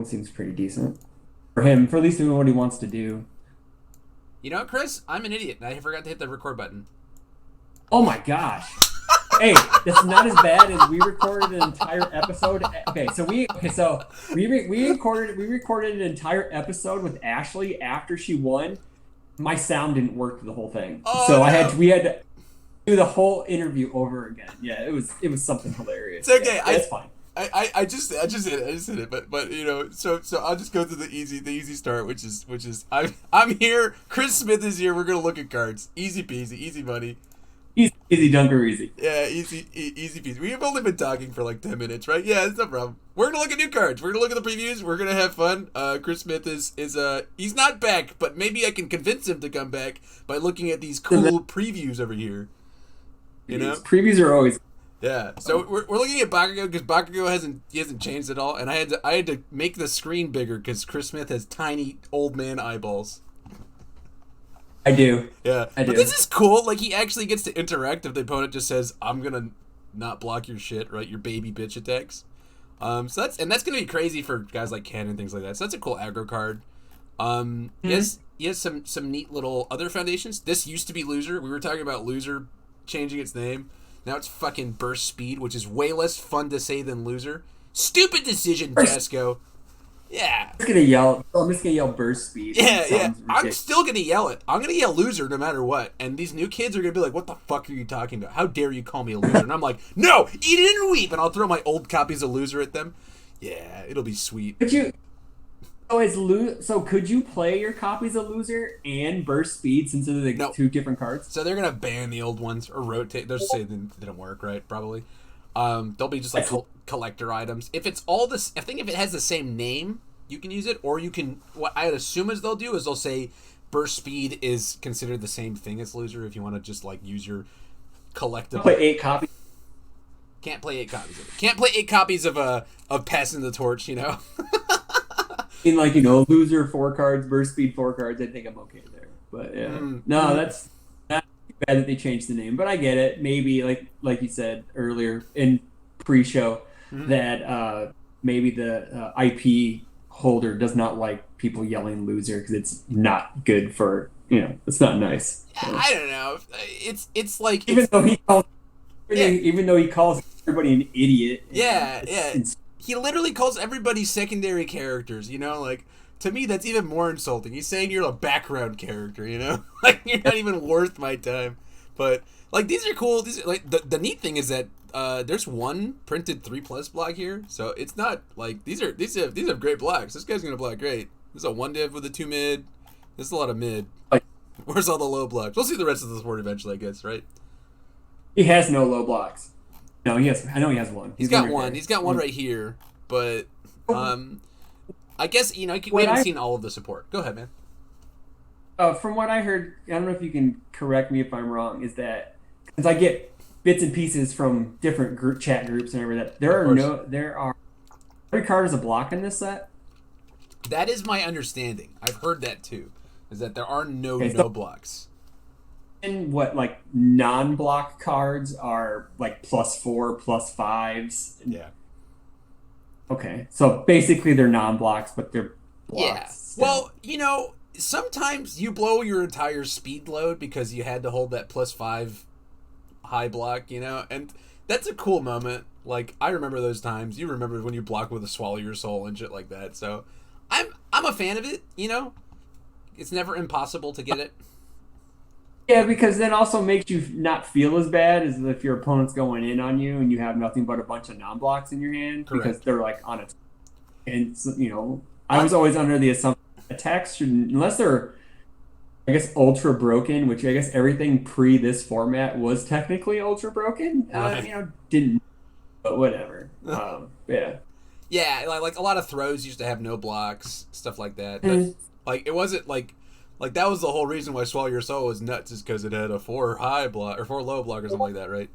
It seems pretty decent for him, for at least doing what he wants to do. You know, Chris, I'm an idiot, and I forgot to hit the record button. Oh my gosh. Hey, that's not as bad as we recorded an entire episode. We recorded an entire episode with Ashley after she won. My sound didn't work the whole thing, Oh, so no. we had to do the whole interview over again. Yeah, it was something hilarious. It's okay. Yeah, it's fine. I just hit it, but you know, so I'll just go through the easy start, which is I'm here. Chris Smith is here. We're gonna look at cards. Easy peasy, easy money. Easy dunker easy. Yeah, easy peasy. We've only been talking for like 10 minutes, right? Yeah, it's no problem. We're gonna look at new cards. We're gonna look at the previews. We're gonna have fun. Chris Smith is he's not back, but maybe I can convince him to come back by looking at these cool previews over here. You know, previews are always. yeah. So we're looking at Bakugo because Bakugo hasn't changed at all, and I had to make the screen bigger because Chris Smith has tiny old man eyeballs. I do. Yeah, I do. But this is cool. Like, he actually gets to interact if the opponent just says, "I'm gonna not block your shit," right? Your baby bitch attacks. So that's gonna be crazy for guys like Ken and things like that. So that's a cool aggro card. He has some neat little other foundations. This used to be Loser. We were talking about Loser changing its name. Now it's fucking Burst Speed, which is way less fun to say than Loser. Stupid decision, Casco. Yeah. I'm just gonna yell burst speed. Yeah. I'm still gonna yell it. I'm gonna yell loser no matter what. And these new kids are gonna be like, "What the fuck are you talking about? How dare you call me a loser?" And I'm like, "No, eat it and weep." And I'll throw my old copies of Loser at them. Yeah, it'll be sweet. So could you play your copies of Loser and Burst Speed since they're No. two different cards? So they're gonna ban the old ones or rotate. They'll say they didn't work, right? Probably. They'll be just like collector items. If it's all this, I think if it has the same name, you can use it, or you can. What I'd assume is they'll do is they'll say Burst Speed is considered the same thing as Loser. If you want to just like use your collectible. Play 8 copies. Can't play 8 copies of it. Can't play 8 copies of Passing the Torch. You know. In Loser 4 cards, Burst Speed 4 cards. I think I'm okay there. But yeah, no, that's not too bad that they changed the name. But I get it. Maybe like you said earlier in pre-show that maybe the IP holder does not like people yelling Loser because it's not good for it's not nice. So. I don't know. It's like even though he calls everybody an idiot. Yeah. He literally calls everybody secondary characters. You know, like to me that's even more insulting. He's saying you're a background character. You know, like you're not even worth my time. But like these are cool. These are, like the neat thing is that there's one printed 3+ block here, so it's not like these have great blocks. This guy's gonna block great. This is a 1 div with a 2 mid. This is a lot of mid. Where's all the low blocks? We'll see the rest of the board eventually, I guess, right? He has no low blocks. No, he has. I know he has one. He's got one. He's got one right here, but I guess we haven't seen all of the support. Go ahead, man. From what I heard, I don't know if you can correct me if I'm wrong. Is that because I get bits and pieces from different chat groups and everything. There are every card is a block in this set. That is my understanding. I've heard that too. Is that there are no blocks. And what non-block cards are like +4, +5s. Yeah. Okay, so basically they're non-blocks, but they're blocks. Yeah. Well, sometimes you blow your entire speed load because you had to hold that +5 high block, and that's a cool moment. Like I remember those times. You remember when you block with a Swallow Your Soul and shit like that. So I'm a fan of it. It's never impossible to get it. Yeah, because that also makes you not feel as bad as if your opponent's going in on you and you have nothing but a bunch of non-blocks in your hand. Correct. Because they're like on it. And I was always under the assumption attacks shouldn't, unless they're, I guess, ultra broken, which I guess everything pre this format was technically ultra broken. Didn't, but whatever. Yeah. Yeah, like a lot of throws used to have no blocks, stuff like that. But, like it wasn't like that was the whole reason why Swallow Your Soul was nuts, is because it had a 4 high block or 4 low block or something like that, right?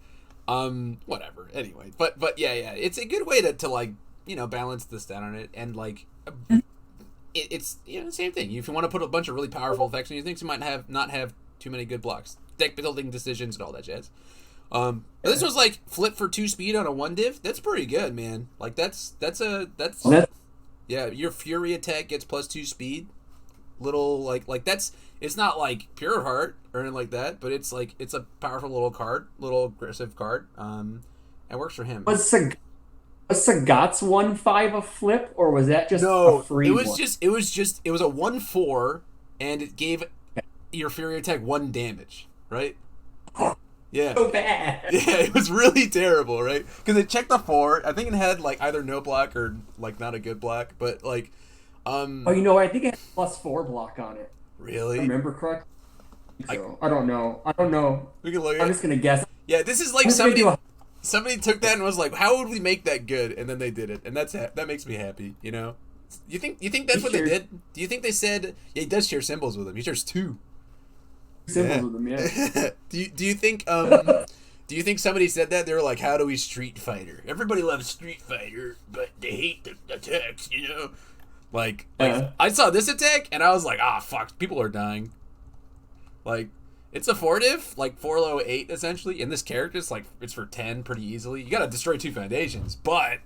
Whatever. Anyway, but yeah, it's a good way to balance the stat on it, and like it's same thing. If you want to put a bunch of really powerful effects on your things, you might not have too many good blocks, deck building decisions, and all that jazz. This was like flip for 2 speed on a 1 div. That's pretty good, man. Like that's Yeah, your Fury attack gets +2 speed. Little like that's it's not like Pure Heart or anything like that, but it's like it's a powerful little card, little aggressive card. And works for him. Was Sagat's 1/5 a flip, or was that just a No, free one? it was a 1/4, and it gave your Fury attack 1 damage, right? Yeah. So bad. Yeah, it was really terrible, right? Because it checked the 4. I think it had like either no block or like not a good block, but like, Oh, you know what? I think it had +4 block on it. really? I remember correct. So I don't know. I don't know. We can look I'm at. just gonna guess. Yeah, this is like I'm just gonna do a somebody took that and was like, how would we make that good? And then they did it, and that makes me happy. You know? You think that's what they did? Do you think they said? Yeah, he does share symbols with him. He shares 2. symbols with them. Yeah. do you think somebody said that? They were like, how do we Street Fighter? Everybody loves Street Fighter, but they hate the attacks, you know? Like I saw this attack and I was like, fuck, people are dying. Like, it's a 4-diff, like 4 low 8 essentially, and this character is like it's for 10 pretty easily. You gotta destroy 2 foundations, but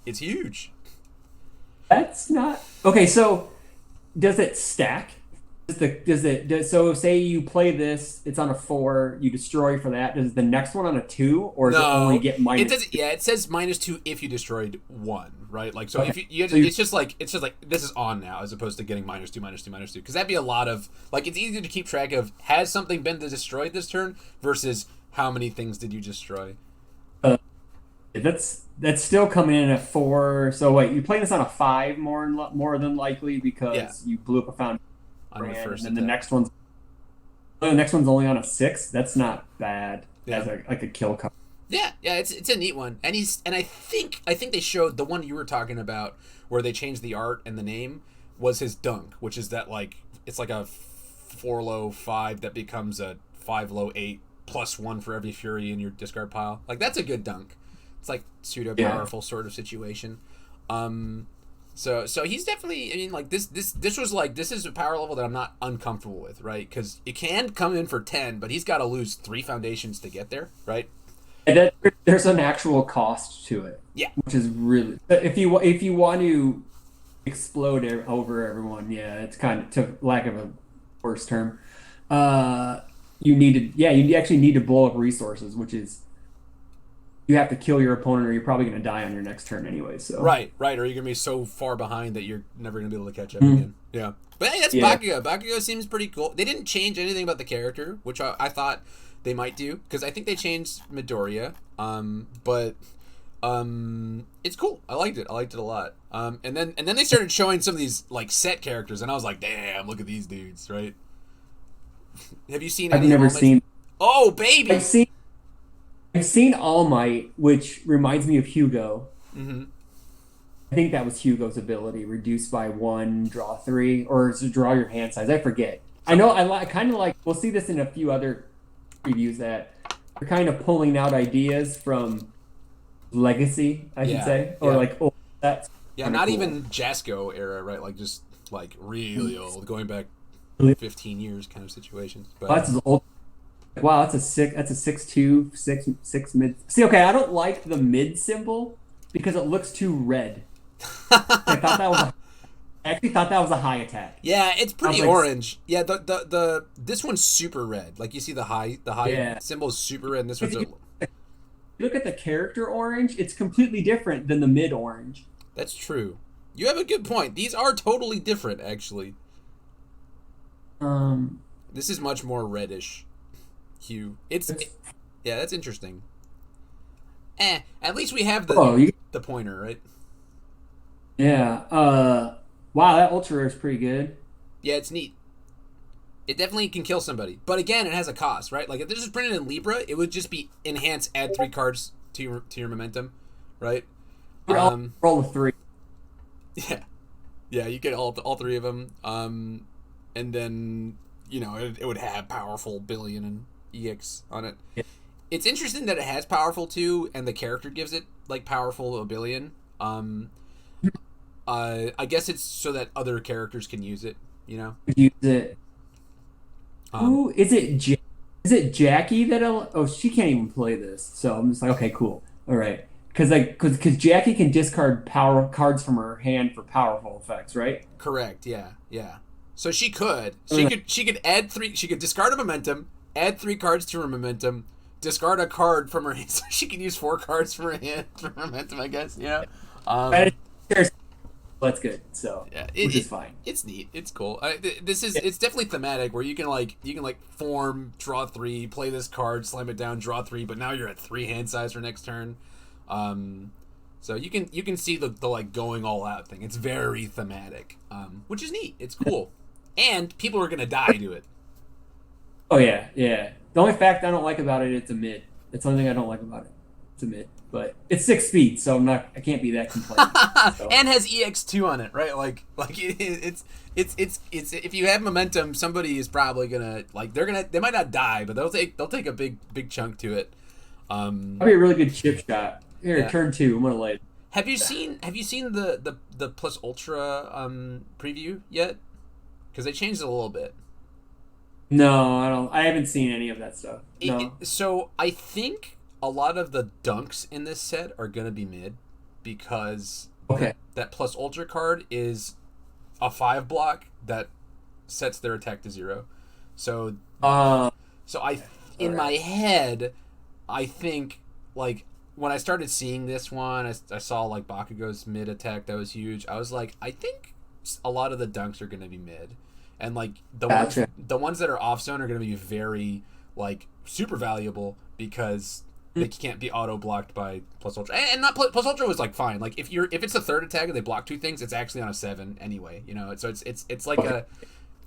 it's huge. That's not okay. So, does it stack? So say you play this, it's on a 4, you destroy for that. Does the next one on a 2, or does it only get minus? It does. Yeah, it says -2 if you destroyed 1, right? Like so, Okay. if it's just like this is on now as opposed to getting -2, -2, -2, because that'd be a lot of like it's easier to keep track of has something been destroyed this turn versus how many things did you destroy. That's still coming in at 4. So wait, you play this on a 5 more than likely because you blew up a foundation. On your first and then the next one's only on a 6. That's not bad as a kill card. Yeah, it's a neat one, and I think they showed the one you were talking about where they changed the art and the name was his dunk, which is that like it's like a 4 low 5 that becomes a 5 low 8 +1 for every Fury in your discard pile. Like that's a good dunk. It's like pseudo powerful sort of situation. So he's definitely. I mean, like this was like this is a power level that I'm not uncomfortable with, right? Because it can come in for 10, but he's got to lose 3 foundations to get there, right? And there's an actual cost to it. Yeah, which is really if you want to explode over everyone, it's kind of to lack of a worse term. You actually need to blow up resources, which is. You have to kill your opponent, or you're probably going to die on your next turn anyway. So right, or you're going to be so far behind that you're never going to be able to catch up again. Yeah, but hey, that's Bakugo. Bakugo seems pretty cool. They didn't change anything about the character, which I thought they might do because I think they changed Midoriya. But it's cool. I liked it. I liked it a lot. And then they started showing some of these like set characters, and I was like, damn, look at these dudes, right? Have you seen? I've never seen. Oh, baby! I've seen All Might, which reminds me of Hugo. Mm-hmm. I think that was Hugo's ability, reduced by 1, draw 3, or to draw your hand size. I forget. I know. I kind of like. We'll see this in a few other previews that they're kind of pulling out ideas from Legacy, I should say, or like old sets. Yeah, not even Jasko era, right? Like just like really old, going back 15 years kind of situations. But that's old. Wow, that's a 6/2, 6 mid. See, okay, I don't like the mid symbol because it looks too red. I actually thought that was a high attack. Yeah, it's pretty orange. Yeah, the this one's super red. Like you see the high symbol is super red. And this one's look at the character orange. It's completely different than the mid orange. That's true. You have a good point. These are totally different, actually. This is much more reddish hue. That's interesting. At least we have the pointer, right? Yeah. Wow, that ultra rare is pretty good. Yeah, it's neat. It definitely can kill somebody, but again, it has a cost, right? Like if this was printed in Libra, it would just be enhance, add 3 cards to your momentum, right? Roll with 3. Yeah, you get all 3 of them, and then it would have powerful billion and EX on it. Yeah. It's interesting that it has powerful 2, and the character gives it like powerful 1 billion. I guess it's so that other characters can use it. Use it. Who is it? Is it Jackie that? Oh, she can't even play this. So I'm just like, okay, cool, all right. because Jackie can discard power cards from her hand for powerful effects, right? Correct. Yeah. Yeah. So she could. Uh, She could add three. She could discard a momentum, add 3 cards to her momentum, discard a card from her hand. So she could use 4 cards from her hand for momentum, I guess. Yeah. but that's good. So Yeah. which is fine. It's neat. It's cool. This is Yeah. it's definitely thematic where you can form, draw 3, play this card, slam it down, draw 3, but now you're at 3 hand size for next turn. So you can see the like going all out thing. It's very thematic, which is neat. It's cool, and people are gonna die to it. Oh yeah, yeah. The only fact I don't like about it, it's a mid. That's the only thing I don't like about it. It's a mid, but it's 6 feet, so I can't be that complaining. So. And has EX2 on it, right? It's if you have momentum, somebody is probably gonna they might not die, but they'll take a big chunk to it. That'd be a really good chip shot. Here, Yeah. turn 2. I'm gonna lay. Have you seen the Plus Ultra preview yet? Because they changed it a little bit. No, I don't. I haven't seen any of that stuff. No. So I think a lot of the dunks in this set are gonna be mid, because Okay. that Plus Ultra card is a 5 block that sets their attack to 0. So Uh, in Alright. my head, I think like when I started seeing this one, I saw like Bakugo's mid attack that was huge. I was like, I think a lot of the dunks are gonna be mid, and like Gotcha. the ones that are off zone are gonna be very like super valuable because they can't be auto blocked by Plus Ultra. And not Plus Ultra was like fine. Like if it's a third attack and they block 2 things, it's actually on a 7 anyway. You know, so it's like Okay.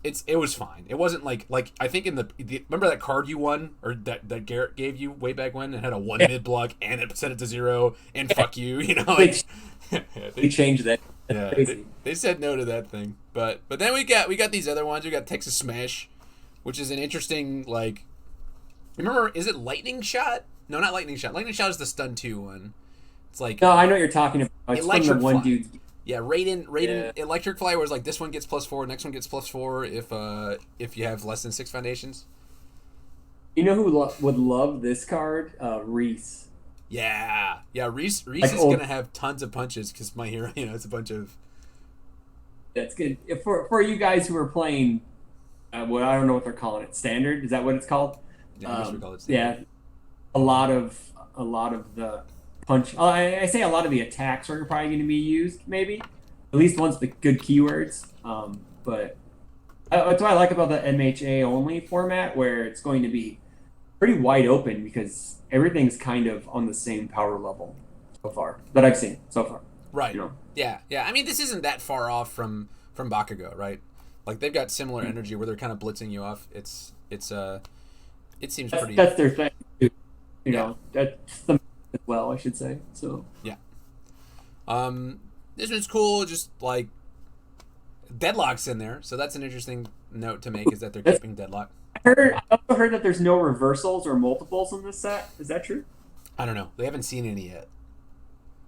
it was fine. It wasn't like I think in the remember that card you won or that Garrett gave you way back when, and had a 1 mid block and it set it to 0 and fuck you, you know. Like, They changed that. That's yeah, crazy. they said no to that thing. But then we got these other ones. We got Texas Smash, which is an interesting like. Remember, is it Lightning Shot? No, not Lightning Shot. Lightning Shot is the Stun 2 one. It's like No, I know what you're talking about. It's from Electric the one Fly. dude. Yeah, Raiden Yeah. Electric Fly was like this one gets +4, next one gets +4 if you have less than 6 foundations. You know who would love this card? Reese. Yeah, Reese Like is old- gonna have tons of punches because my hero, it's a bunch of That's good. For you guys who are playing, what I don't know what they're calling it. Standard? Is that what it's called? yeah, I guess we call it Yeah. A lot of the punch. I say a lot of the attacks are probably going to be used. Maybe at least once the good keywords. But that's what I like about the MHA only format, where it's going to be pretty wide open because everything's kind of on the same power level so far that I've seen so far. right. You know. Yeah. I mean, this isn't that far off from Bakugo, right? Like they've got similar energy where they're kind of blitzing you off. It seems pretty. That's their thing. You Yeah. know, that's the as well, I should say. So Yeah. This one's cool. Just like Deadlock's in there, so that's an interesting note to make. Is that they're keeping Deadlock? I also heard that there's no reversals or multiples in this set. Is that true? I don't know. They haven't seen any yet.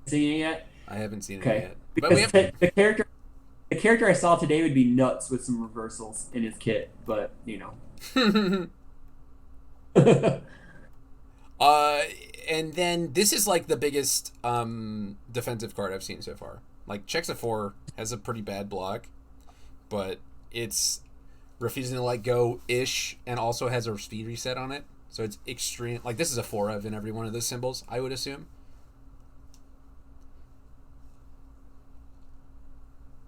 Seen it yet? I haven't seen Okay. any yet. But Because we have. the character I saw today would be nuts with some reversals in his kit, but you know. And then this is like the biggest defensive card I've seen so far. Like checks a 4, has a pretty bad block, but it's refusing to let go ish, and also has a speed reset on it. So it's extreme. Like this is a 4 of in every one of those symbols, I would assume.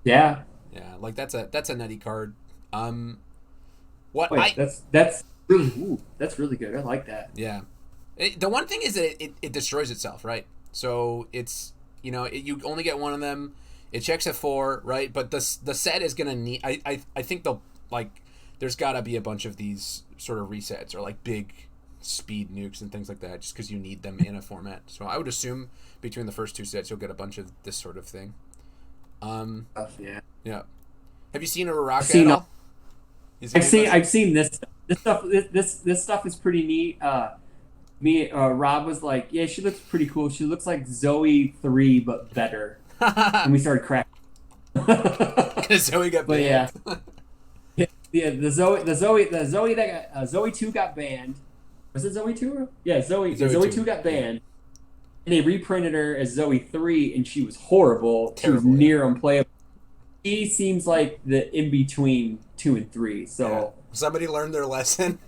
Yeah. Yeah, like that's a nutty card. What Wait, that's really good. I like that. Yeah. The one thing is that it destroys itself, right? So it's, you only get one of them. It checks a 4, right? But the set is going to need... I think they'll, like, there's got to be a bunch of these sort of resets or, like, big speed nukes and things like that just because you need them in a format. So I would assume between the first 2 sets you'll get a bunch of this sort of thing. Yeah. Yeah. Have you seen a Uraraka at all? I've seen this stuff. This stuff is pretty neat. Rob was like, yeah, she looks pretty cool. She looks like Zoe 3 but better. And we started cracking. Because Zoe got banned. But yeah, the Zoe that Zoe 2 got banned. Was it Zoe 2? Yeah, Zoe 2 got banned. and they reprinted her as Zoe 3, and she was horrible. She was Terrible, yeah. near unplayable. He seems like the in between 2 and 3. Yeah. So Somebody learned their lesson.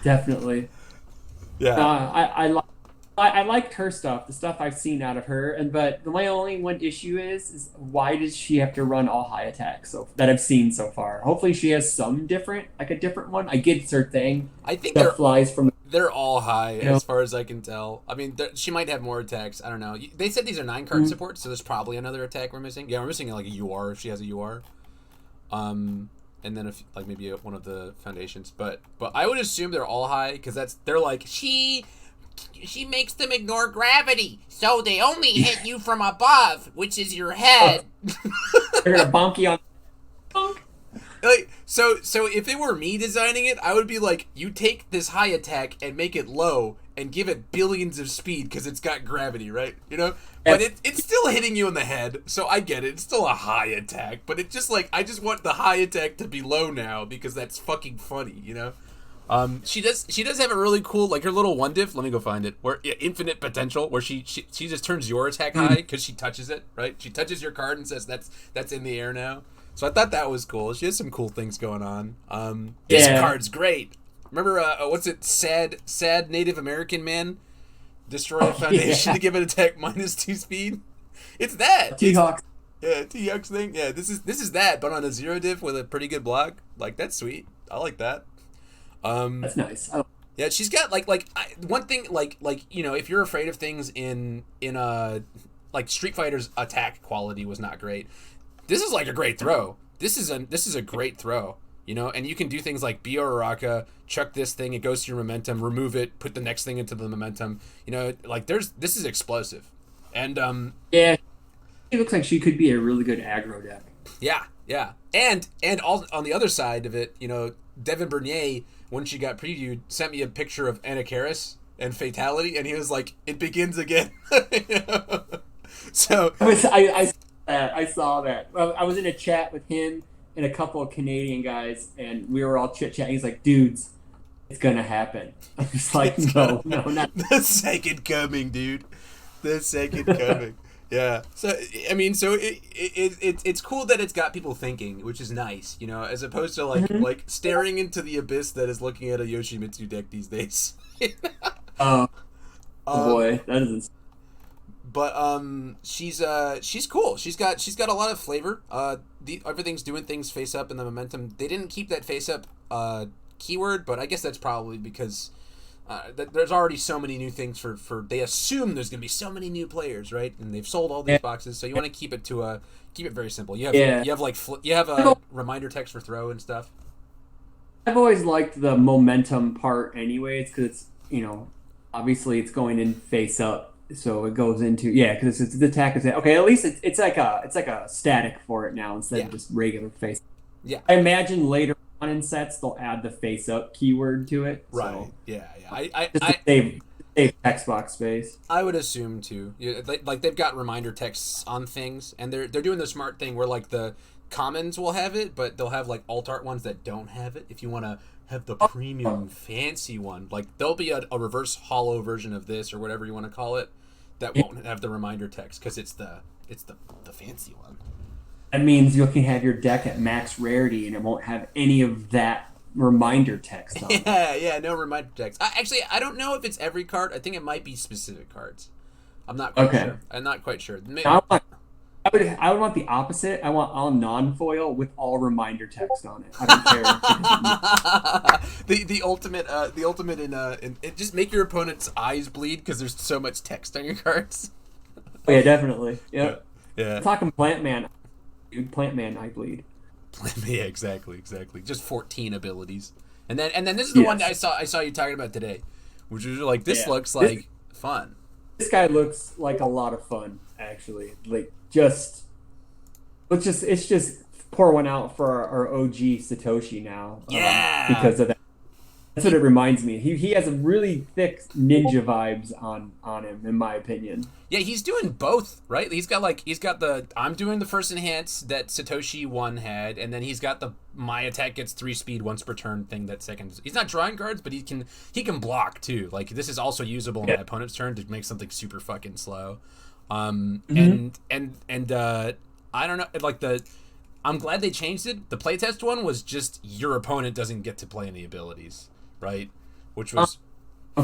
definitely, Yeah. I liked her stuff, the stuff I've seen out of her, and but my only one issue is why does she have to run all high attacks so that I've seen so far? Hopefully she has some different, like a different one. I get it's her thing. I think That flies from. they're all high You know? as far as I can tell. I mean, she might have more attacks. I don't know. They said these are 9-card supports, so there's probably another attack we're missing. Yeah, we're missing like a UR if she has a UR. And then if like maybe one of the foundations, but I would assume they're all high because they're like she makes them ignore gravity, so they only hit you from above, which is your head. They're gonna bonk you on. Bonk. Like, so if it were me designing it, I would be like, you take this high attack and make it low and give it billions of speed because it's got gravity, right? You know? But it's still hitting you in the head, so I get it. It's still a high attack, but it just like, I just want the high attack to be low now because that's fucking funny, you know? She does have a really cool, like her little one diff, let me go find it, where infinite potential, where she just turns your attack high because she touches it, right? She touches your card and says that's in the air now. So I thought that was cool. She has some cool things going on. This card's great. Remember, what's it? Sad Native American man destroy a foundation to give it attack -2 speed. It's that T-Hawk. T-Hawk's thing. Yeah, this is that, but on a 0 diff with a pretty good block. Like that's sweet. I like that. That's nice. Yeah, she's got one thing like you know if you're afraid of things in like Street Fighter's attack quality was not great. This is like a great throw. This is a great throw, you know, and you can do things like Bioraka, chuck this thing, it goes to your momentum, remove it, put the next thing into the momentum. You know, like this is explosive, and yeah, it looks like she could be a really good aggro deck. Yeah, and all on the other side of it, you know, Devin Bernier when she got previewed sent me a picture of Anna Karis and Fatality, and he was like, "It begins again." You know? So I saw that. Well, I was in a chat with him and a couple of Canadian guys, and we were all chit-chatting. He's like, dudes, it's going to happen. I'm just like, no, not. The second coming, dude. The second coming. Yeah. So, I mean, so it's cool that it's got people thinking, which is nice, you know, as opposed to, like staring into the abyss that is looking at a Yoshimitsu deck these days. Oh, boy. That is. But she's cool. She's got a lot of flavor. Everything's doing things face up in the momentum. They didn't keep that face up keyword, but I guess that's probably because there's already so many new things for they assume there's gonna be so many new players, right? And they've sold all these boxes, so you want to keep it very simple. You have a reminder text for throw and stuff. I've always liked the momentum part, anyways, because it's, you know, obviously it's going in face up. So it goes into because it's the attack is okay. At least it's like a static for it now instead of just regular face. Yeah, I imagine later on in sets they'll add the face up keyword to it. Right. So Yeah. just to save text box space. I would assume too. Yeah, like they've got reminder texts on things, and they're doing the smart thing where like the commons will have it, but they'll have like alt art ones that don't have it. If you want to have the premium fancy one, like there'll be a reverse hollow version of this or whatever you want to call it that won't have the reminder text because it's the fancy one. That means you can have your deck at max rarity and it won't have any of that reminder text on it. Yeah, no reminder text. I don't know if it's every card. I think it might be specific cards. I'm not quite sure. I'm not quite sure. Maybe. I would want the opposite. I want all non-foil with all reminder text on it. I don't care. the ultimate in just make your opponent's eyes bleed because there's so much text on your cards. Oh, yeah, definitely. Yep. Yeah. I'm talking Plant Man. Dude, Plant Man, I bleed. Yeah, exactly. Just 14 abilities, and then this is the one that I saw you talking about today, which was like this looks like fun. This guy looks like a lot of fun, actually. Like it's just pour one out for our OG Satoshi now. Yeah. Because of that. That's what it reminds me. He has a really thick ninja vibes on him, in my opinion. Yeah, he's doing both, right? He's got the I'm doing the first enhance that Satoshi 1 had, and then he's got the my attack gets 3 speed once per turn thing that second. He's not drawing cards, but he can block too. Like this is also usable in my opponent's turn to make something super fucking slow. And I don't know, like I'm glad they changed it. The playtest one was just your opponent doesn't get to play any abilities, right? Which was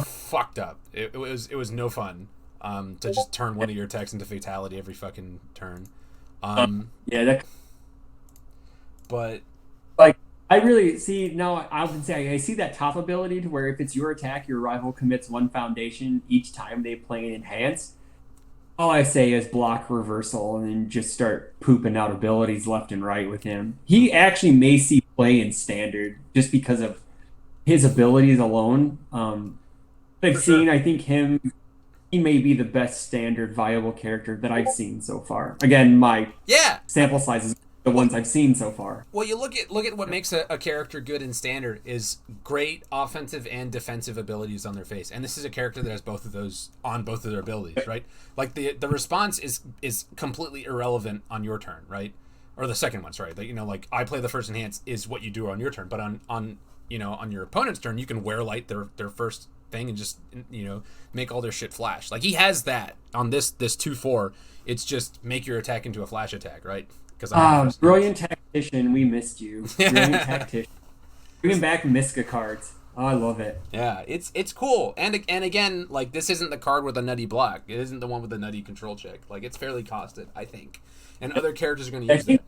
fucked up. It was no fun. To just turn one of your attacks into fatality every fucking turn. But like I really see now. I would say I see that top ability to where if it's your attack, your rival commits 1 foundation each time they play an enhance. All I say is block reversal and then just start pooping out abilities left and right with him. He actually may see play in standard just because of his abilities alone. I've seen, I think he may be the best standard viable character that I've seen so far. Again, my sample size is the ones I've seen so far. Well, you look at what makes a character good in standard is great offensive and defensive abilities on their face, and this is a character that has both of those on both of their abilities, right? Like the response is completely irrelevant on your turn, right? Or the second one, sorry. Like, like I play the first enhance is what you do on your turn, but on your opponent's turn, you can wear light their first thing and just make all their shit flash. Like he has that on this 2/4. It's just make your attack into a flash attack, right? Brilliant tactician, we missed you. Brilliant tactician. Bringing back Miska cards. Oh, I love it. Yeah, it's cool. And again, like this isn't the card with a nutty block. It isn't the one with the nutty control check. Like it's fairly costed, I think. And other characters are going to use that.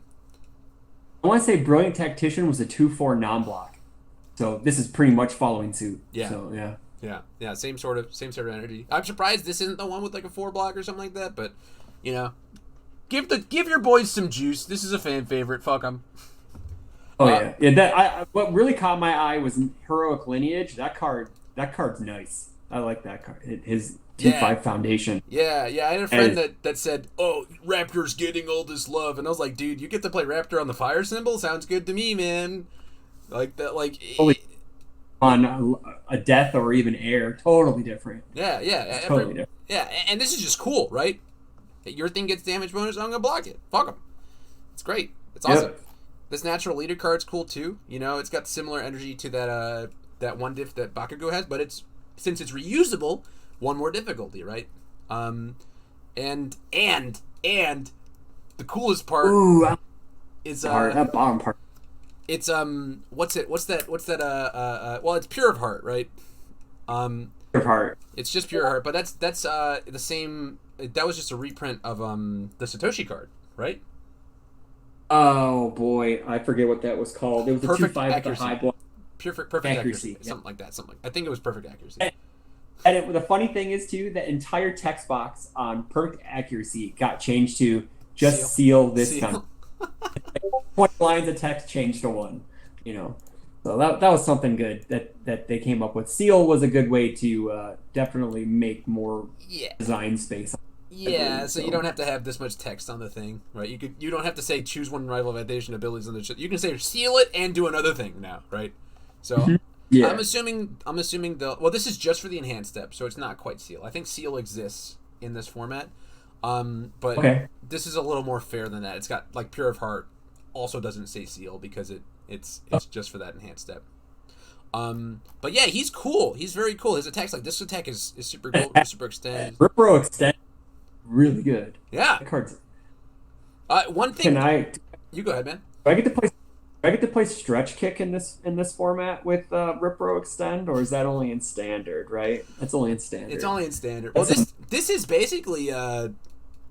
I want to say Brilliant Tactician was a 2/4 non-block. So this is pretty much following suit. Yeah. So Yeah, same sort of energy. I'm surprised this isn't the one with like a 4 block or something like that, but give your boys some juice. This is a fan favorite. Fuck them. Oh yeah. What really caught my eye was Heroic Lineage. That card's nice. I like that card. His 2/5 foundation. Yeah. I had a friend that said, "Oh, Raptor's getting all this love," and I was like, "Dude, you get to play Raptor on the fire symbol? Sounds good to me, man." Like that, like on a death or even air, totally different. Yeah, totally different. Yeah, and this is just cool, right? Your thing gets damage bonus, I'm gonna block it. Fuck them. It's great. It's awesome. Yep. This natural leader card's cool too. It's got similar energy to that one diff that Bakugo has, but since it's reusable, one more difficulty, right? And the coolest part is that bottom part. It's what's that well, it's Pure of Heart, right? Pure of Heart. It's just Pure Heart, but that's the same. That was just a reprint of the Satoshi card, right? Oh boy, I forget what that was called. It was Perfect a 2/5 accuracy. with the high block. Perfect accuracy. Something like that. I think it was Perfect Accuracy. And the funny thing is too, the entire text box on Perfect Accuracy got changed to just seal this time. 20 lines of text changed to 1. So that was something good that they came up with. Seal was a good way to definitely make more design space. Yeah, so you don't have to have this much text on the thing, right? You don't have to say choose one rival foundation abilities on the shit. You can say seal it and do another thing now, right? So I'm assuming this is just for the enhanced step, so it's not quite seal. I think seal exists in this format. But this is a little more fair than that. It's got like Pure of Heart also doesn't say seal because it's just for that enhanced step. But yeah, he's cool. He's very cool. His attacks, like this attack is super cool, super extend. Ripro extend, really good. Yeah. That card's. One thing. You go ahead, man. Do I get to play Stretch Kick in this format with Ripro Extend, or is that only in Standard? Right, that's only in Standard. It's only in Standard. Well, this is basically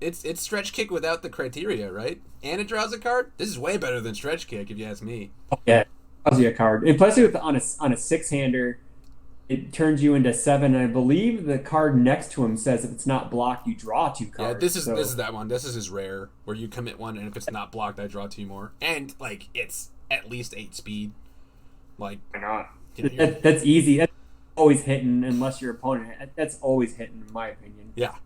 it's Stretch Kick without the criteria, right? And it draws a card. This is way better than Stretch Kick, if you ask me. Yeah, draws you a card. And plus, on a 6-hander, it turns you into 7. And I believe the card next to him says if it's not blocked, you draw 2 cards. Yeah, this is that one. This is his rare, where you commit 1, and if it's not blocked, I draw 2 more. And like it's at least 8 speed. Like why not? That's easy. That's always hitting unless your opponent. That's always hitting, in my opinion. Yeah.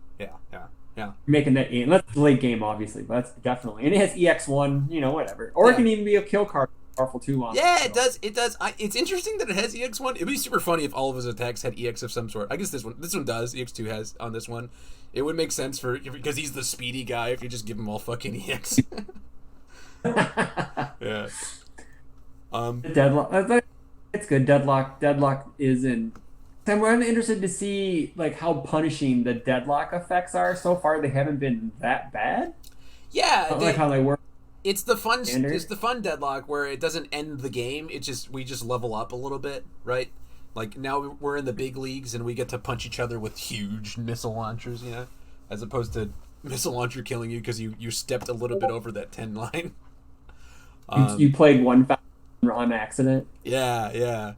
Making that game. That's late game, obviously, but that's definitely. And it has EX1, whatever. Or it can even be a kill card. powerful too on Yeah, it. it does. It does. It's interesting that it has EX1. It'd be super funny if all of his attacks had EX of some sort. I guess this one does. EX2 has on this one. It would make sense because he's the speedy guy if you just give him all fucking EX. Yeah. Deadlock. It's good. Deadlock is in. I'm interested to see like how punishing the deadlock effects are. So far, they haven't been that bad. Yeah, like how they work. It's the fun. Standard. It's the fun deadlock where it doesn't end the game. We just level up a little bit, right? Like now we're in the big leagues and we get to punch each other with huge missile launchers, as opposed to missile launcher killing you because you stepped a little bit over that 10 line. You played one on accident. Yeah.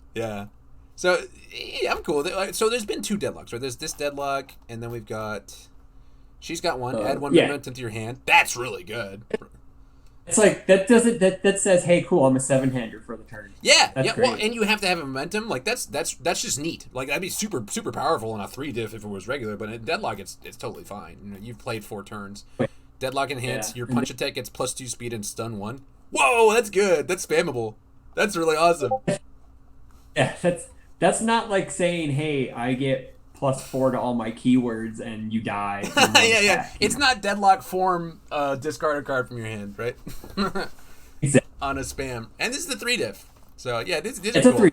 So yeah, I'm cool. So there's been 2 deadlocks, right? There's this deadlock, and then we've got. She's got one. Add 1 momentum to your hand. That's really good. It's like that says, hey, cool, I'm a 7-hander for the turn. Yeah, that's great. Well, and you have to have a momentum. Like that's just neat. Like that'd be super powerful in a 3 diff if it was regular, but in deadlock it's totally fine. You've played 4 turns. Deadlock enhance. Your punch attack gets +2 speed and stun 1. Whoa, that's good. That's spammable. That's really awesome. Yeah, that's not like saying, hey, I get +4 to all my keywords and you die. Yeah. It's not deadlock form, discard a card from your hand, right? Exactly. On a spam. And this is the 3 diff. So yeah, this it's is cool. A 3.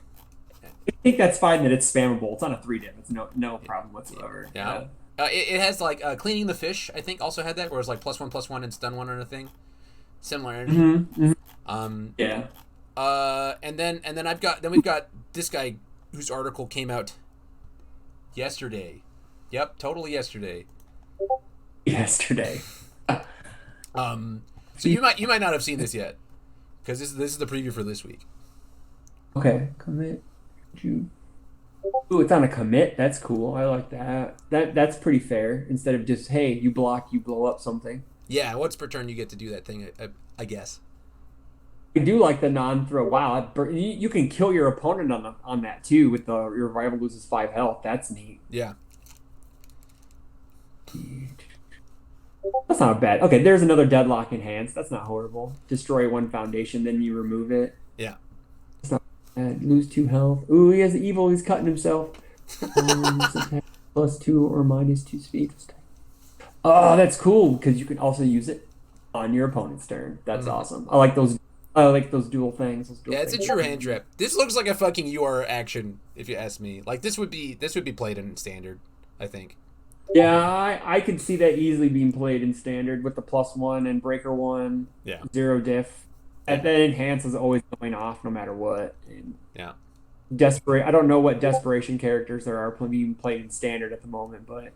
I think that's fine that it's spammable. It's on a 3 diff. It's no problem whatsoever. Yeah. It has like cleaning the fish, I think also had that, where it's like +1/+1 and stun 1 on a thing. Similar energy. Mm-hmm. Yeah. And then we've got this guy whose article came out yesterday. Yep, totally yesterday. Yesterday. So you might not have seen this yet, because this is the preview for this week. Okay, commit. Ooh, it's on a commit. That's cool. I like that. That's pretty fair. Instead of just, hey, you block, you blow up something. Yeah, once per turn you get to do that thing. I guess. I do like the non-throw. Wow, you can kill your opponent on that too. With your rival loses 5 health. That's neat. Yeah. That's not bad. Okay, there's another deadlock enhance. That's not horrible. Destroy 1 foundation, then you remove it. Yeah. That's not bad. Lose 2 health. Ooh, he has evil. He's cutting himself. +2 or -2 speed. Oh, that's cool because you can also use it on your opponent's turn. That's awesome. I like those dual things. It's a true hand trap. This looks like a fucking UR action, if you ask me. Like this would be played in standard, I think. Yeah, I could see that easily being played in standard with the +1 and breaker 1. Yeah. 0 diff. That enhance is always going off no matter what. And yeah. I don't know what desperation characters there are being played in standard at the moment, but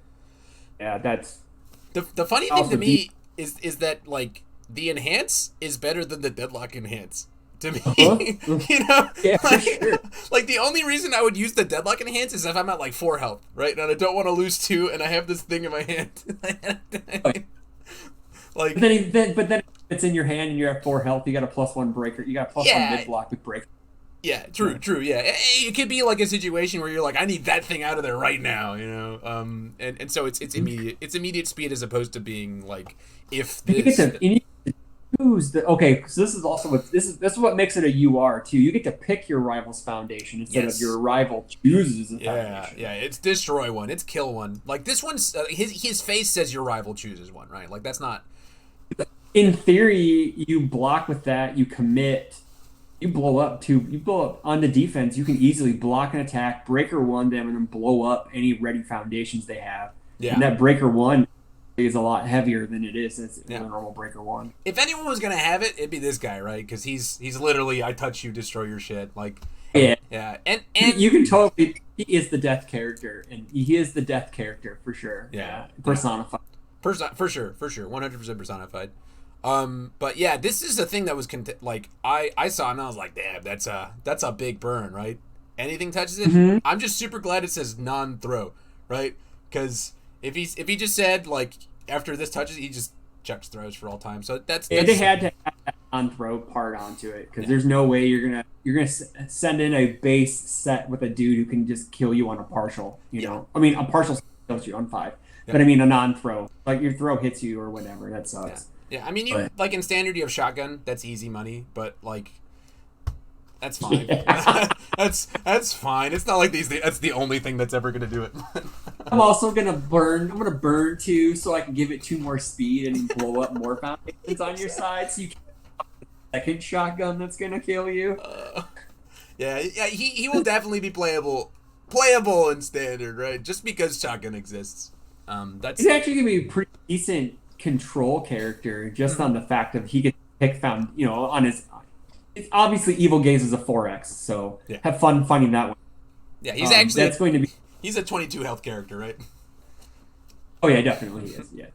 yeah, that's the funny thing to me is that like the enhance is better than the deadlock enhance to me. Yeah, for sure. Like the only reason I would use the deadlock enhance is if I'm at like 4 health, right? And I don't want to lose 2 and I have this thing in my hand. Like but then it's in your hand and you're at 4 health, you got a +1 breaker. You got a +1 mid block with breaker. Yeah, true. Yeah, it could be like a situation where you're like, I need that thing out of there right now, and so it's immediate. It's immediate speed as opposed to being like if this. You get to choose okay, so this is also this is what makes it a UR too. You get to pick your rival's foundation instead of your rival chooses a foundation. Yeah, it's destroy 1, it's kill 1. Like this one's his face says your rival chooses 1, right? Like that's not. In theory, you block with that, you commit. You blow up on the defense. You can easily block an attack, breaker 1 them, and then blow up any ready foundations they have. Yeah. And that breaker 1 is a lot heavier than it is as a normal breaker 1. If anyone was gonna have it, it'd be this guy, right? Because he's literally I touch you, destroy your shit. Like yeah, and you can totally. He is the death character, and he is the death character for sure. Yeah, personified. For sure, 100% personified. But yeah, this is a thing that was I saw and I was like, damn, that's a big burn, right? Anything touches it, I'm just super glad it says non-throw, right? Because if he just said like after this touches, he just chucks throws for all time. So that's they had to add that non-throw part onto it because there's no way you're gonna send in a base set with a dude who can just kill you on a partial. I mean a partial kills you on 5, but I mean a non-throw, like your throw hits you or whatever. That sucks. Yeah, I mean, like in standard, you have shotgun. That's easy money. But like, That's fine. Yeah. That's fine. It's not like that's the only thing that's ever gonna do it. I'm also gonna burn. I'm gonna burn 2 so I can give it 2 more speed and blow up more foundations on your side. So you can have a second shotgun that's gonna kill you. Yeah. He will definitely be playable in standard, right? Just because shotgun exists. That's He's actually gonna be a pretty decent control character just on the fact of he gets to pick on his. It's obviously Evil Gaze is a 4x, so have fun finding that one. Yeah, he's actually that's going to be. He's a 22 health character, right? Oh yeah, definitely he is. Yeah,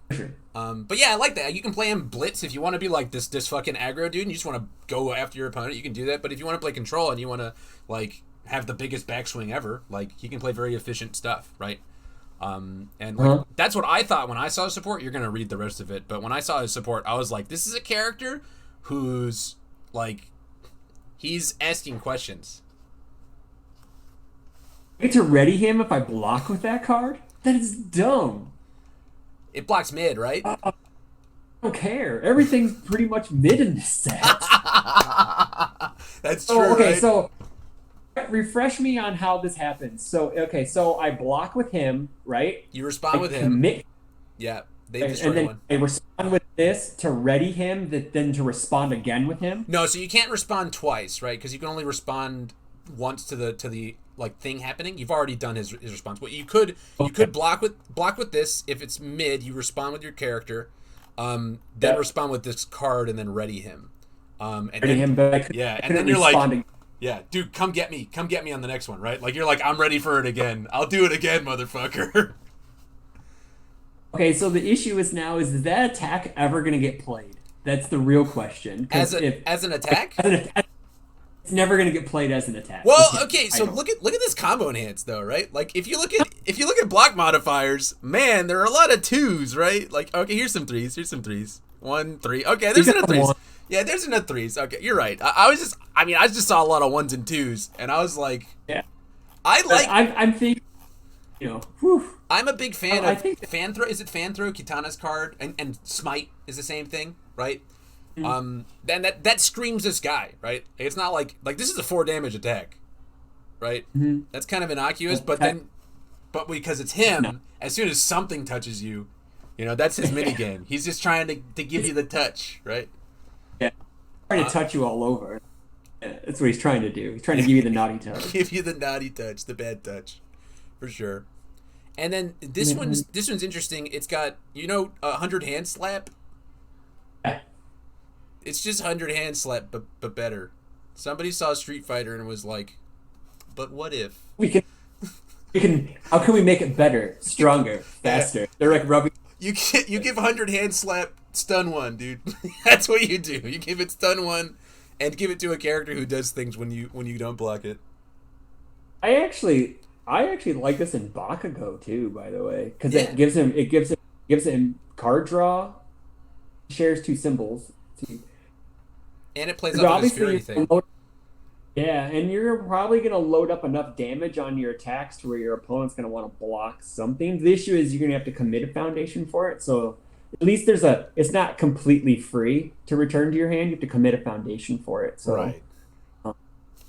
for sure. But yeah, I like that. You can play him blitz if you want to be like this fucking aggro dude, and you just want to go after your opponent. You can do that. But if you want to play control and you want to like have the biggest backswing ever, like he can play very efficient stuff, right? And like, that's what I thought when I saw his support. You're gonna read the rest of it, but when I saw his support, I was like, this is a character who's like, he's asking questions. I get to ready him if I block with that card? That is dumb. It blocks mid, right? I don't care. Everything's pretty much mid in this set. That's true. Okay, right? so refresh me on how this happens. So I block with him, right? You respond with him. Yeah. They destroy and then one. I respond with this to ready him, then to respond again with him. No, so you can't respond twice, right? Because you can only respond once to the like thing happening. You've already done his response. But you could block with this. If it's mid, you respond with your character, then respond with this card and then ready him. And ready then, him back. Yeah, and then you're like, yeah, dude, come get me on the next one, right? Like you're like, I'm ready for it again. I'll do it again, motherfucker. Okay, so the issue is that attack ever going to get played? That's the real question. As an attack? It's never going to get played as an attack. Well, okay, so look at this combo enhance though, right? Like if you look at block modifiers, man, there are a lot of 2s, right? Like okay, here's some 3s. 1, 3. Okay, there's enough 3s. Yeah, there's enough 3s. Okay, you're right. I just saw a lot of 1s and 2s, and I was like, yeah, I'm thinking, whew. I'm a big fan of think fan throw. Is it fan throw? Kitana's card and smite is the same thing, right? Mm-hmm. Then that screams this guy, right? It's not like this is a 4 damage attack, right? Mm-hmm. That's kind of innocuous, but because it's him, as soon as something touches you, that's his mini game. He's just trying to give you the touch, right? Yeah, trying to touch you all over. Yeah, that's what he's trying to do. He's trying to give you the naughty touch. Give you the naughty touch, the bad touch, for sure. And then this one's interesting. It's got 100 hand slap. Yeah. It's just 100 hand slap, but better. Somebody saw Street Fighter and was like, "But what if we can? How can we make it better, stronger, faster?" Yeah. They're like rubbing. You give 100 hand slap, stun 1, dude. That's what you do. You give it stun 1, and give it to a character who does things when you don't block it. I actually like this in Bakugo too, by the way, because it gives him card draw, shares 2 symbols, and it plays off of his fury thing. And you're probably gonna load up enough damage on your attacks to where your opponent's gonna want to block something. The issue is you're gonna have to commit a foundation for it, so at least it's not completely free to return to your hand. You have to commit a foundation for it. So. Right.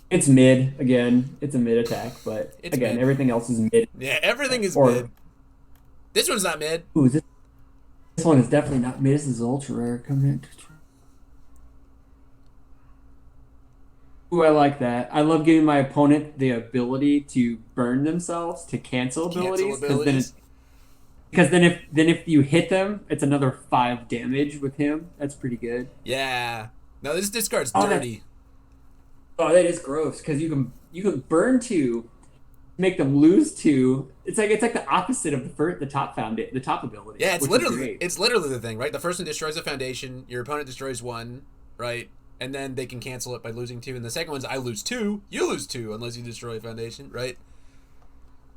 It's mid again. It's a mid attack, but again, everything else is mid. Yeah, everything is mid. This one's not mid. Ooh, this one is definitely not mid. This is ultra rare. Commit. Ooh, I like that. I love giving my opponent the ability to burn themselves to cancel abilities. Because then if you hit them, it's another 5 damage with him. That's pretty good. Yeah. No, this card's dirty. Oh, that is gross because you can burn 2, make them lose 2. It's like the opposite of the top ability. Yeah, it's literally the thing, right? The first one destroys a foundation, your opponent destroys 1, right? And then they can cancel it by losing 2. And the second one's I lose 2, you lose 2 unless you destroy a foundation, right?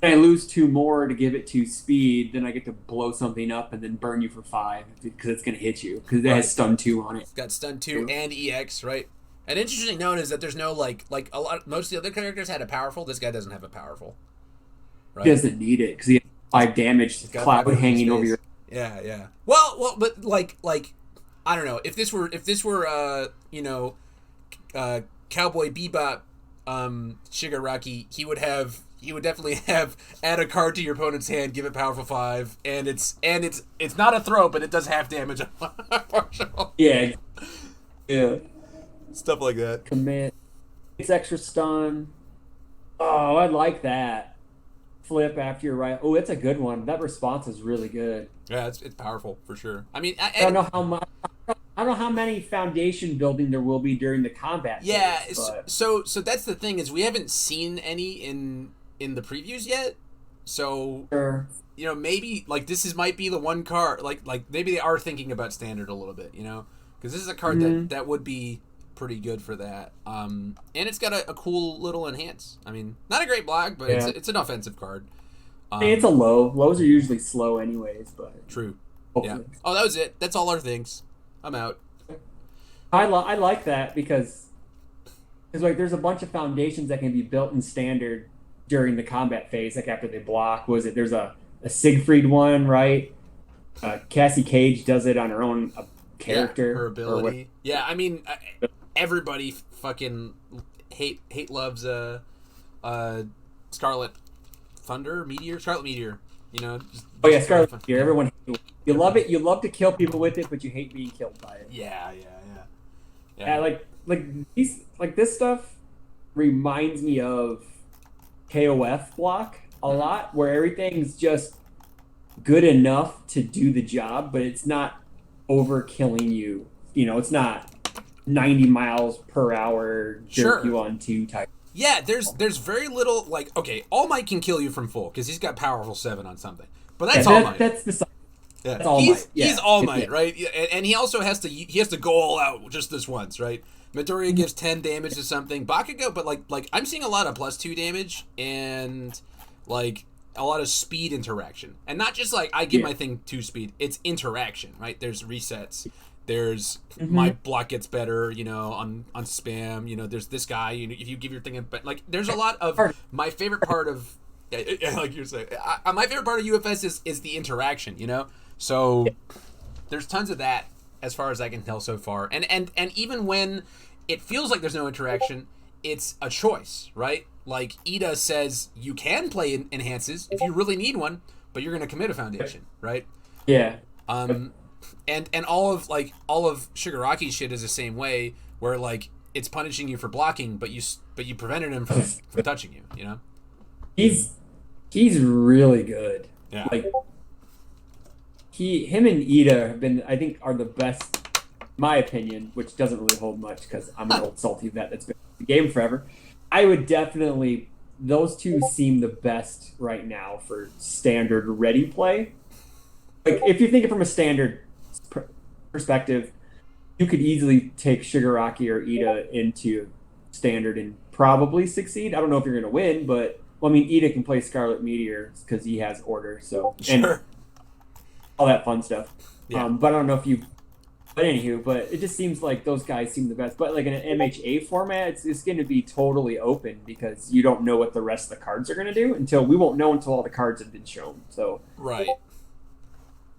I lose 2 more to give it 2 speed, then I get to blow something up and then burn you for 5 because it's gonna hit you because it has stun 2 on it. It's got stun 2 and EX, right? An interesting note is that there's no most of the other characters had a powerful. This guy doesn't have a powerful. Right? He doesn't need it because he has 5 damage cloud hanging over your. Yeah. Well, but like I don't know if this were Cowboy Bebop Shigaraki, he would definitely have add a card to your opponent's hand, give it powerful 5, and it's not a throw, but it does half damage on partial. Yeah. Stuff like that. Commit. It's extra stun. Oh, I like that. Flip after you're right. Oh, it's a good one. That response is really good. Yeah, it's powerful for sure. I mean, I don't know how much. I don't know how many foundation building there will be during the combat. Yeah, phase, so that's the thing is we haven't seen any in the previews yet. So sure. You know, maybe like might be the one card. Like maybe they are thinking about standard a little bit. You know, because this is a card that would be pretty good for that. And it's got a cool little enhance. I mean, not a great block, but it's an offensive card. It's a low. Lows are usually slow anyways, but true. Hopefully. Yeah. Oh, that was it. That's all our things. I'm out. I like that because like there's a bunch of foundations that can be built in standard during the combat phase, like after they block. There's a Siegfried one, right? Cassie Cage does it on her own character. Yeah, her ability. Yeah, I mean, everybody fucking loves Scarlet Meteor. You know. Scarlet Meteor. Everyone, you love it. You love to kill people with it, but you hate being killed by it. Yeah. Like this stuff reminds me of KOF block a lot, where everything's just good enough to do the job, but it's not overkilling you. You know, it's not 90 miles per hour jerk you on 2 type. Yeah, there's very little, like, okay, All Might can kill you from full because he's got powerful 7 on something, but that's All Might. That's the. Yeah. That's All Might. Yeah. He's All Might, right? And he also has to go all out just this once, right? Midoriya gives 10 damage to something. Bakugo, but like I'm seeing a lot of +2 damage and like a lot of speed interaction, and not just like I give my thing 2 speed. It's interaction, right? There's resets. There's my block gets better, you know, on spam. You know, there's this guy. You know, if you give your thing like there's a lot of my favorite part of like you're saying. My favorite part of UFS is the interaction. You know, so there's tons of that as far as I can tell so far. And even when it feels like there's no interaction, it's a choice, right? Like Ida says, you can play enhances if you really need one, but you're going to commit a foundation, right? Yeah. And all of Shigaraki's shit is the same way, where like it's punishing you for blocking, but you prevented him from touching you. You know. He's really good. Yeah. Like him and Ida have been, I think, are the best. My opinion, which doesn't really hold much because I'm an old salty vet that's been in the game forever. I would definitely, those two seem the best right now for standard ready play. Like if you think it from a standard perspective, you could easily take Shigaraki or Ida into standard and probably succeed. I don't know if you're going to win, but I mean, Ida can play Scarlet Meteor because he has order, so and all that fun stuff. Yeah. But I don't know if you. But anywho, but it just seems like those guys seem the best. But like in an MHA format, it's going to be totally open because you don't know what the rest of the cards are going to do we won't know until all the cards have been shown. So right.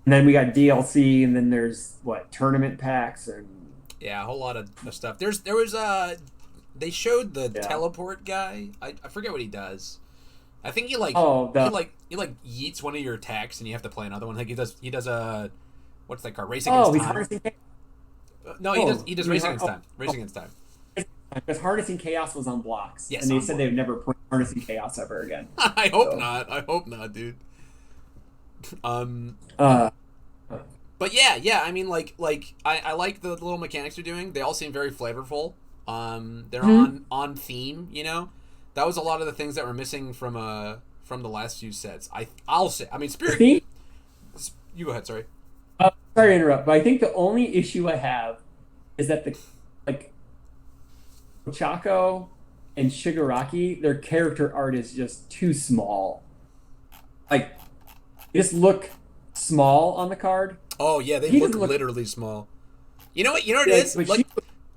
And then we got DLC, and then there's tournament packs and a whole lot of stuff. There was they showed the teleport guy. I forget what he does. I think he yeets one of your attacks and you have to play another one. Like he does a. What's that card? Racing Against Time. Harnessing No, he does Racing Against Time. Racing Against Time. Because Harnessing Chaos was on blocks. Yes, and they said they would never play Harnessing Chaos ever again. I hope not, dude. But yeah, I mean, like I like the little mechanics they're doing. They all seem very flavorful. They're on theme, you know? That was a lot of the things that were missing from the last few sets. I'll say, I mean, Spirit... You go ahead, sorry. Sorry to interrupt, but I think the only issue I have is that Chaco and Shigaraki, their character art is just too small. Like, they just look small on the card. Oh yeah, they look literally small. You know what it is?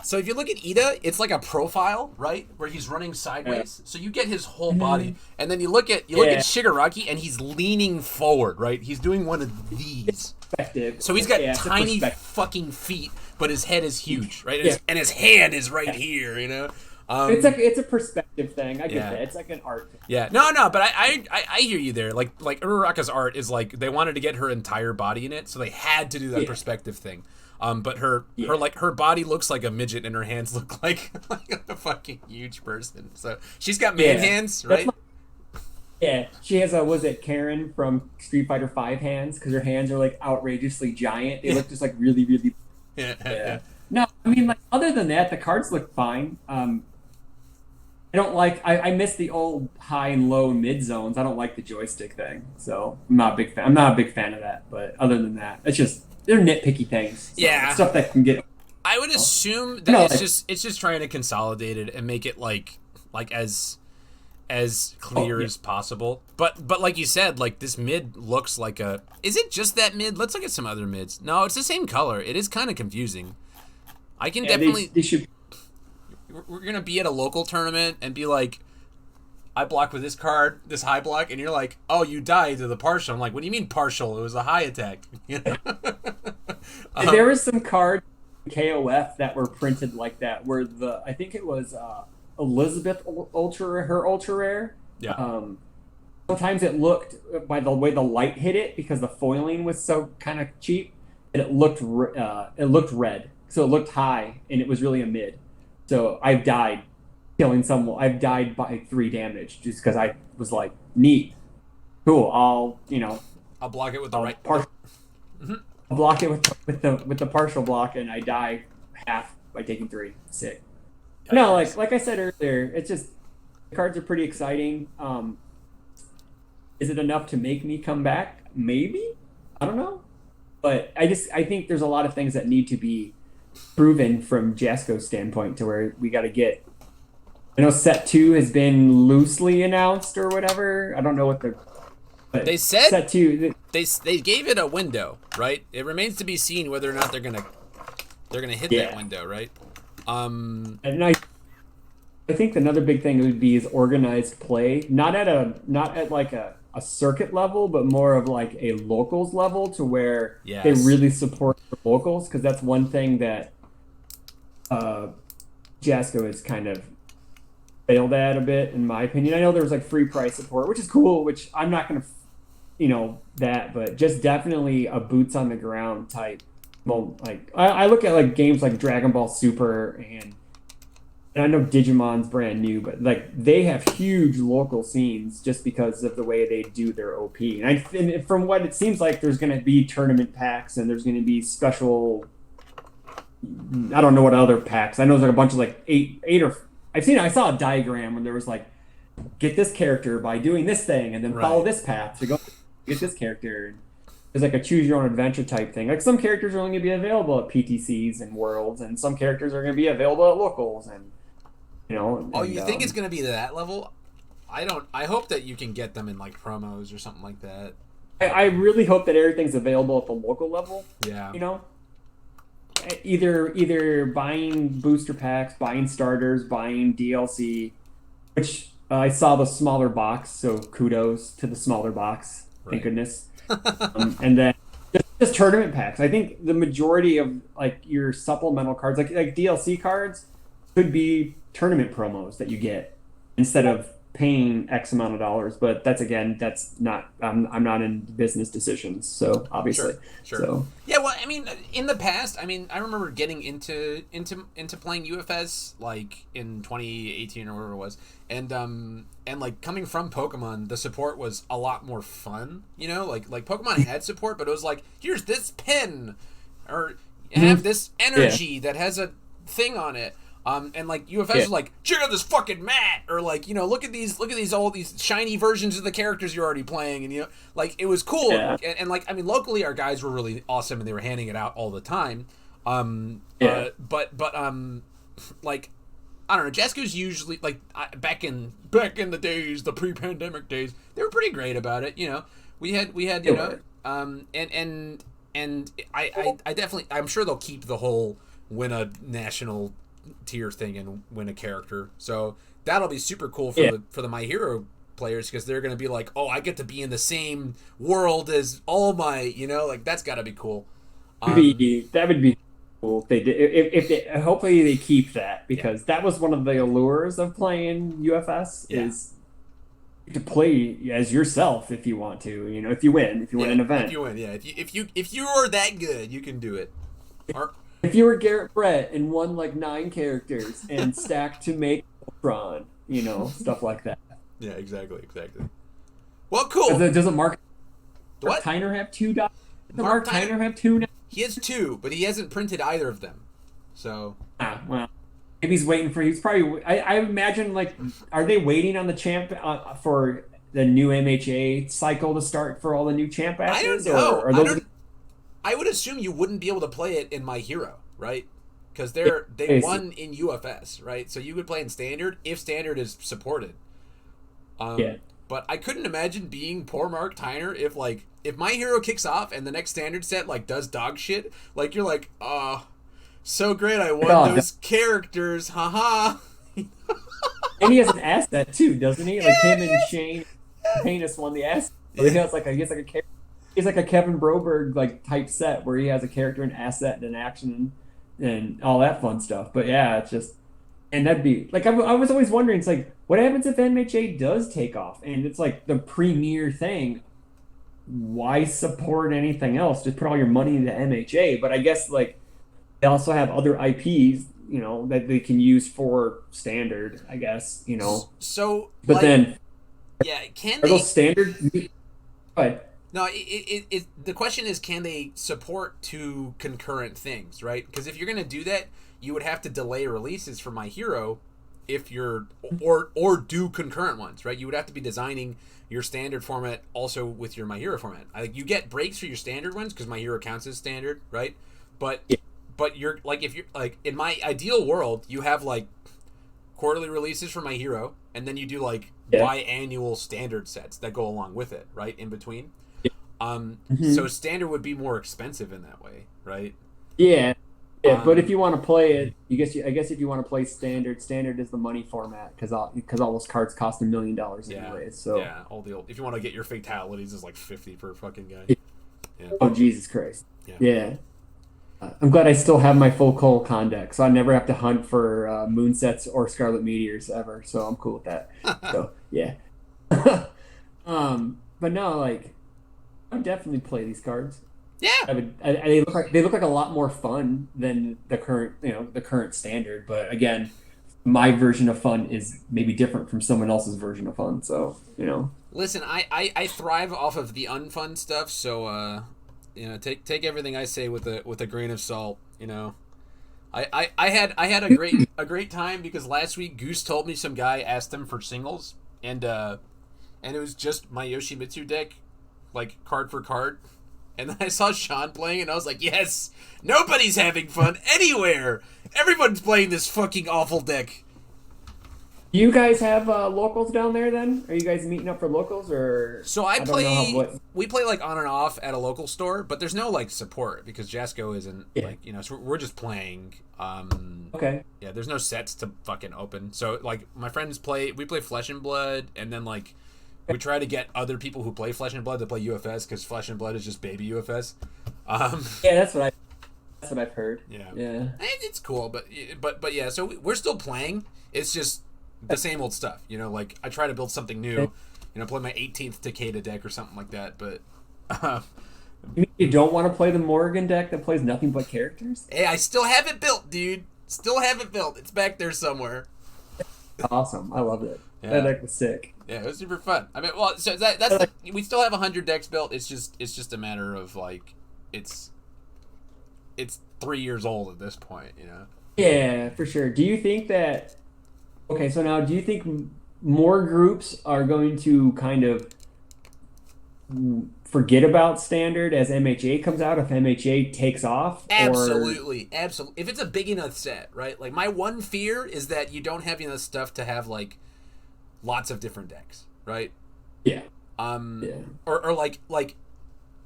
So if you look at Ida, it's like a profile, right, where he's running sideways. So you get his whole body, and then you look at Shigaraki, and he's leaning forward, right? He's doing one of these. So he's got tiny fucking feet, but his head is huge, right? And his hand is right here, you know. It's a perspective thing. I get Yeah. that. It's like an art thing. Yeah, no, but I hear you there. Like Uraraka's art is like they wanted to get her entire body in it, so they had to do that Yeah. perspective thing. But her Yeah. like her body looks like a midget, and her hands look like a fucking huge person. So she's got man hands, right? Yeah, she has a was it Karen from Street Fighter Five hands because her hands are like outrageously giant. They look just like really really. Yeah. No, I mean like other than that, the cards look fine. I don't like I miss the old high and low mid zones. I don't like the joystick thing, so I'm not a big fan. I'm not a big fan of that. But other than that, it's just they're nitpicky things. So Yeah. stuff that can get. I would assume that No, it's just trying to consolidate it and make it like as clear as possible. But like you said, like this mid looks like a. Is it just that mid? Let's look at some other mids. No, it's the same color. It is kind of confusing. I can definitely. They should. We're gonna be at a local tournament and be like, I block with this card, this high block, and you're like, oh, you died to the partial. I'm like, what do you mean partial? It was a high attack. You know? There was some cards in KOF that were printed like that, where I think it was Elizabeth her ultra rare. Yeah. Sometimes it looked by the way the light hit it because the foiling was so kind of cheap, and it looked red, so it looked high, and it was really a mid. So I've died killing someone. I've died by 3 damage just because I was like, neat, cool. I'll block it with the right. Partial. I'll block it with the partial block, and I die half by taking 3. Sick. No, like I said earlier, it's just the cards are pretty exciting. Is it enough to make me come back? Maybe. I don't know. But I think there's a lot of things that need to be proven from Jasco's standpoint to where we got to get. I know set 2 has been loosely announced or whatever. I don't know what they said. Set 2. They gave it a window, right? It remains to be seen whether or not they're gonna hit that window, right? And I think another big thing would be is organized play, not at like a circuit level, but more of like a locals level to where they really support the locals, because that's one thing that Jasco has kind of failed at a bit, in my opinion. I know there was like free price support, which is cool, which I'm not going to, but just definitely a boots on the ground type. Well, like I look at like games like Dragon Ball Super and I know Digimon's brand new, but like they have huge local scenes just because of the way they do their OP. And from what it seems like, there's going to be tournament packs and there's going to be special. I don't know what other packs. I know there's like a bunch of like eight or I saw a diagram when there was like, get this character by doing this thing and then follow this path to go get this character. There's like a choose your own adventure type thing. Like some characters are only going to be available at PTCs and Worlds, and some characters are going to be available at locals, and you think it's going to be to that level? I hope that you can get them in like promos or something like that. I really hope that everything's available at the local level. Yeah. Either buying booster packs, buying starters, buying DLC, which I saw the smaller box, so kudos to the smaller box. Thank goodness. And then just tournament packs. I think the majority of like your supplemental cards, like DLC cards, could be tournament promos that you get instead of paying X amount of dollars. But that's not. I'm not in business decisions, so obviously. Sure. So. Yeah, well, I mean, in the past, I remember getting into playing UFS like in 2018 or whatever it was, and like coming from Pokemon, the support was a lot more fun. Like Pokemon had support, but it was like, here's this pin, or have this energy that has a thing on it. And like UFS was like, check out this fucking mat, or like, look at these all these shiny versions of the characters you're already playing, and like it was cool. And like, I mean, locally our guys were really awesome and they were handing it out all the time. But like, I don't know, Jasco's usually like back in the days, the pre-pandemic days, they were pretty great about it. We had and I definitely, I'm sure they'll keep the whole win a national tier thing and win a character, so that'll be super cool for the My Hero players, because they're gonna be like, oh, I get to be in the same world as All Might, like that's gotta be cool. That would be cool if they did. If they, hopefully they keep that Yeah, because that was one of the allures of playing UFS yeah, is to play as yourself if you want to. You know, if you win, if you win yeah. an If event. you win, yeah. If you are that good, you can do it. Or If you were Garrett Brett and won like 9 characters and stacked to make Ultron, you know, stuff like that. yeah, exactly, exactly. Well, cool. Doesn't Mark What? Tyner have two dots? Does Mark Mark Tyner? Tyner have two now? He has two, but he hasn't printed either of them. So Ah, well, maybe he's waiting for. He's probably. I imagine like, are they waiting on the champ for the new MHA cycle to start for all the new champ I don't patches, know. or are I those? don't. I would assume you wouldn't be able to play it in My Hero, right? Because they Basic. won in UFS, right? So you could play in Standard if Standard is supported. Yeah. But I couldn't imagine being poor Mark Tyner if My Hero kicks off and the next Standard set like does dog shit. Like you're like, so great, I won God, those characters, haha. and he has an asset too, doesn't he? Like him and Yes. Shane Heinous won the asset. So he has like a he's like a Kevin Broberg like type set where he has a character, an asset, and an action, and all that fun stuff. But yeah, it's just and that'd be like I was always wondering. It's like what happens if MHA does take off and it's like the premier thing? Why support anything else? Just put all your money into MHA. But I guess like they also have other IPs, you know, that they can use for standard. I guess you know. So But like, then yeah, can are they? those standard? But No, the question is, can they support two concurrent things, right? Because if you're going to do that, you would have to delay releases for My Hero if you're, or do concurrent ones, right? You would have to be designing your standard format also with your My Hero format. Like you get breaks for your standard ones because My Hero counts as standard, right? But yeah, but you're like if you're like in my ideal world, you have like quarterly releases for My Hero, and then you do like yeah, biannual standard sets that go along with it, right? In between. So mhm, standard would be more expensive in that way, right? yeah, yeah. But if Um, you want to play it, I guess if you want to play standard, standard is the money format because all those cards cost $1 million yeah, anyways. So yeah. All the old, if you want to get your fatalities, is like 50 per fucking guy. Yeah, oh Jesus Christ, yeah. yeah. I'm glad I still have my full con deck, so I never have to hunt for moonsets or scarlet meteors ever. So I'm cool with that. So yeah. But no, like I would definitely play these cards. Yeah. They look like a lot more fun than the current the current standard. But again, my version of fun is maybe different from someone else's version of fun. So Listen, I thrive off of the unfun stuff, so take everything I say with a grain of salt. I had a great time because last week Goose told me some guy asked him for singles and it was just my Yoshimitsu deck, like card for card. And then I saw Sean playing, and I was like, yes, nobody's having fun anywhere. Everyone's playing this fucking awful deck. do you guys have locals down there? Then are you guys meeting up for locals or So I don't know how what? we play like on and off at a local store, but there's no like support because Jasco isn't Yeah. like, so we're just playing. Okay. Yeah, there's no sets to fucking open. So like my friends we play Flesh and Blood, and then like we try to get other people who play Flesh and Blood to play UFS because Flesh and Blood is just baby UFS. Um, Yeah, that's what I've heard. yeah, Yeah. it's cool, but yeah. So we're still playing. It's just the same old stuff, Like I try to build something new, play my 18th Takeda deck or something like that. But You mean you don't want to play the Morgan deck that plays nothing but characters? hey, I still have it built, dude. Still have it built. It's back there somewhere. Awesome. I loved it. Yeah. That deck was sick. Yeah, it was super fun. I mean, well, so that's we still have 100 decks built. It's just a matter of like it's 3 years old at this point. Yeah, for sure. Do you think that okay, so now do you think more groups are going to kind of forget about standard as MHA comes out if MHA takes off or Absolutely, absolutely. If it's a big enough set, right? Like my one fear is that you don't have enough stuff to have like lots of different decks, right? yeah. Um, Yeah. or like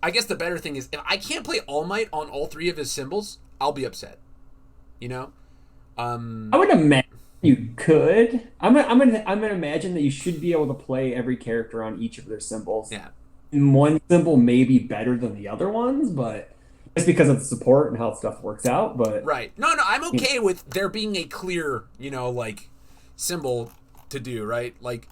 I guess the better thing is if I can't play All Might on all three of his symbols, I'll be upset. You know? I would imagine you could. I'm gonna imagine that you should be able to play every character on each of their symbols. Yeah. One symbol may be better than the other ones, but just because of the support and how stuff works out. But Right. No, I'm okay with there being a clear, like symbol to do, right? Like